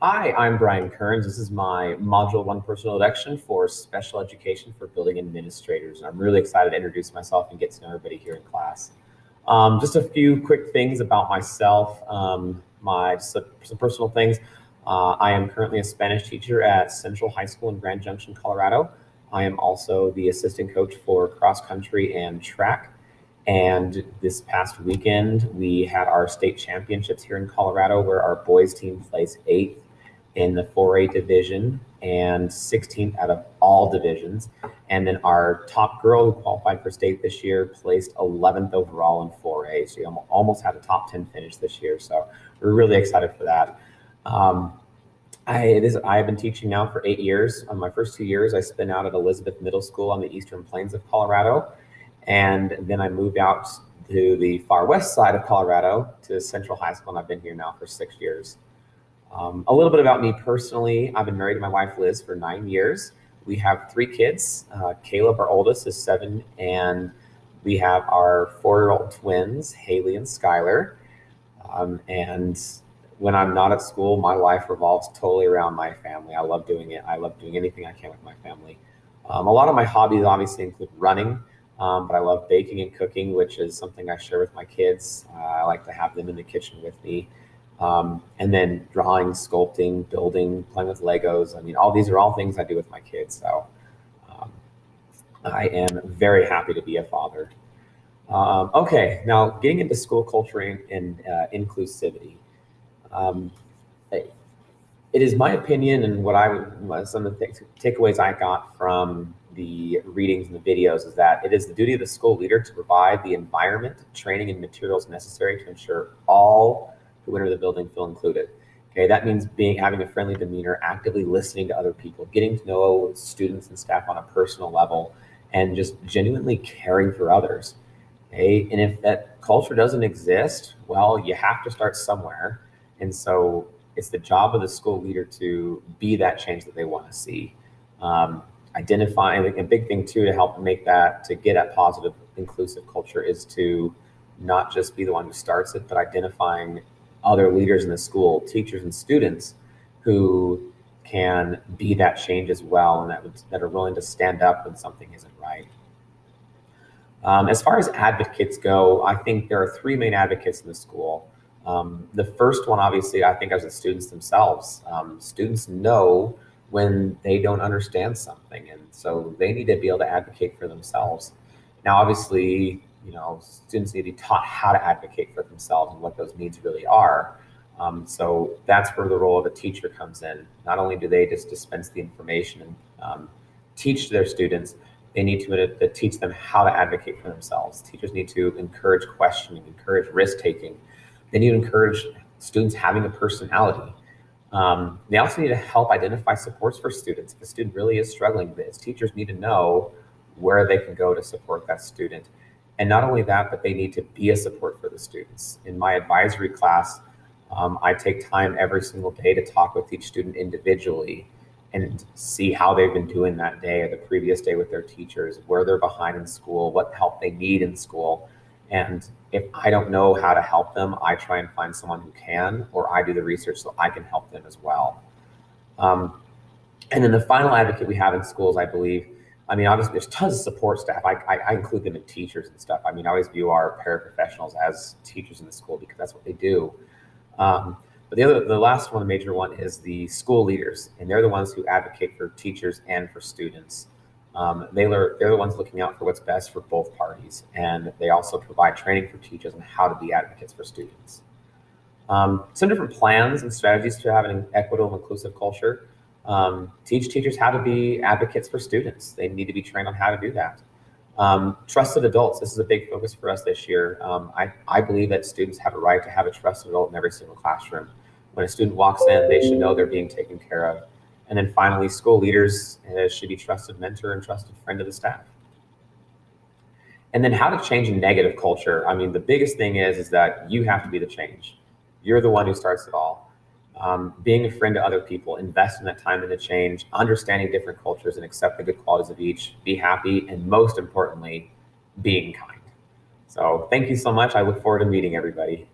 Hi, I'm Brian Kearns. This is my Module 1 personal introduction for special education for building administrators. And I'm really excited to introduce myself and get to know everybody here in class. Just a few quick things about myself, some personal things. I am currently a Spanish teacher at Central High School in Grand Junction, Colorado. I am also the assistant coach for cross country and track. And this past weekend, we had our state championships here in Colorado, where our boys team placed eighth in the 4A division and 16th out of all divisions. And then our top girl who qualified for state this year placed 11th overall in 4A. So we almost had a top 10 finish this year. So we're really excited for that. I've been teaching now for 8 years. On my first 2 years, I spent out at Elizabeth Middle School on the Eastern Plains of Colorado. And then I moved out to the far west side of Colorado to Central High School, and I've been here now for 6 years. A little bit about me personally. I've been married to my wife, Liz, for 9 years. We have 3 kids. Caleb, our oldest, is 7, and we have our 4-year-old twins, Haley and Skylar. And when I'm not at school, my life revolves totally around my family. I love doing it. I love doing anything I can with my family. A lot of my hobbies obviously include running, but I love baking and cooking, which is something I share with my kids. I like to have them in the kitchen with me. And then drawing, sculpting, building, playing with Legos. I mean, all these are all things I do with my kids. So um, I am very happy to be a father. Okay, now getting into school culture and inclusivity. Um, it is my opinion, and some of the takeaways I got from the readings and the videos is that it is the duty of the school leader to provide the environment, training, and materials necessary to ensure all who enter the building feel included. Okay, that means having a friendly demeanor, actively listening to other people, getting to know students and staff on a personal level, and just genuinely caring for others. Okay, and if that culture doesn't exist, well, you have to start somewhere. And so it's the job of the school leader to be that change that they want to see. Identifying a big thing too to help make that, to get at positive inclusive culture, is to not just be the one who starts it, but identifying other leaders in the school, teachers and students, who can be that change as well, and that are willing to stand up when something isn't right. As far as advocates go, I think there are 3 main advocates in the school. The first one, obviously, I think, are the students themselves. Students know when they don't understand something, and so they need to be able to advocate for themselves. Now, obviously, students need to be taught how to advocate for themselves and what those needs really are. So that's where the role of a teacher comes in. Not only do they just dispense the information and teach their students, they need to teach them how to advocate for themselves. Teachers need to encourage questioning, encourage risk-taking. They need to encourage students having a personality. They also need to help identify supports for students. If a student really is struggling with this, teachers need to know where they can go to support that student. And not only that, but they need to be a support for the students. In my advisory class, I take time every single day to talk with each student individually and see how they've been doing that day or the previous day with their teachers, where they're behind in school, what help they need in school. And if I don't know how to help them, I try and find someone who can, or I do the research so I can help them as well. And then the final advocate we have in schools, I believe, obviously there's tons of support staff. I include them in teachers and stuff. I always view our paraprofessionals as teachers in the school because that's what they do. But the last one, the major one, is the school leaders, and they're the ones who advocate for teachers and for students. They're the ones looking out for what's best for both parties, and they also provide training for teachers on how to be advocates for students. Some different plans and strategies to have an equitable and inclusive culture. Teach teachers how to be advocates for students. They need to be trained on how to do that. Trusted adults. This is a big focus for us this year. I believe that students have a right to have a trusted adult in every single classroom. When a student walks in, they should know they're being taken care of. And then finally, school leaders should be trusted mentor and trusted friend of the staff. And then how to change a negative culture. The biggest thing is that you have to be the change. You're the one who starts it all. Being a friend to other people, invest in that time in the change, understanding different cultures and accept the good qualities of each, be happy, and most importantly, being kind. So thank you so much. I look forward to meeting everybody.